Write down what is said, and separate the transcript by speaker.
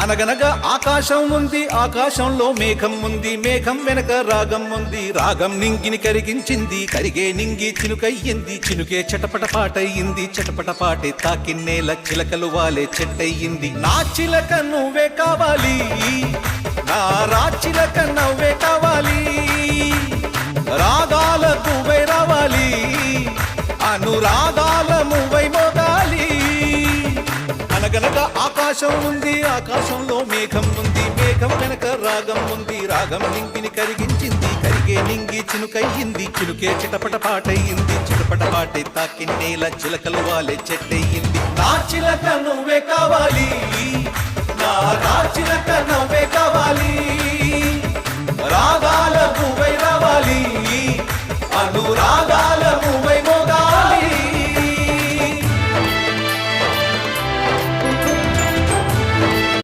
Speaker 1: అనగనగా ఆకాశం ఉంది, ఆకాశంలో మేఘం ఉంది, మేఘం వెనక రాగం ఉంది, రాగం నింగిని కరిగించింది, కరిగే నింగి చినుకయ్యింది, చినుకే చటపట పాటయ్యింది, చటపట పాటే తాకిన్నేల చిలకలు వాలే చెట్టయ్యింది. నా చిలక నువ్వే కావాలి, నా రాచిలక నవ్వే కావాలి, రాగాల నువ్వై రావాలి, అనురాగాల నువ్వై మోగాలి. అనగనగా ఆకాశం ఉంది, ఆకాశంలో మేఘం ఉంది, మేఘం వెనక రాగం ఉంది, రాగం నింగిని కరిగించింది, కరిగే నింగి చినుకయ్యింది, చినుకే చిటపట పాటయ్యింది, చిటపట పాటే తాకిన్నేల చిలకలు వాలే చెట్టయ్యింది. నా చిలక నువ్వే కావాలి, నా చిలక నువ్వే కావాలి, రాగాల నువ్వై రావాలి, అనురాగా